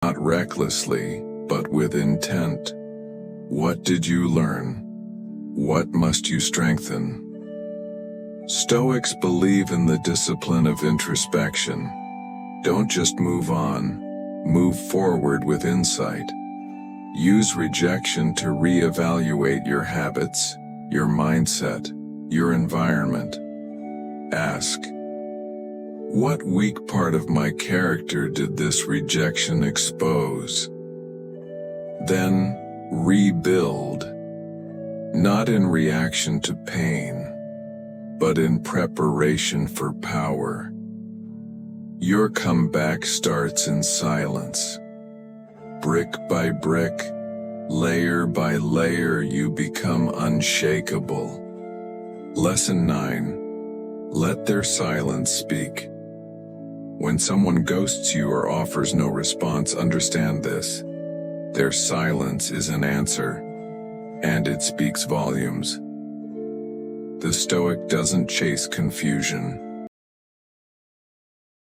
not recklessly, but with intent. What did you learn? What must you strengthen? Stoics believe in the discipline of introspection. Don't just move on, move forward with insight. Use rejection to reevaluate your habits, your mindset, your environment. Ask, what weak part of my character did this rejection expose? Then, rebuild, not in reaction to pain, but in preparation for power. Your comeback starts in silence. Brick by brick, layer by layer, you become unshakable. Lesson 9. Let their silence speak. When someone ghosts you or offers no response, understand this. Their silence is an answer, and it speaks volumes. The Stoic doesn't chase confusion.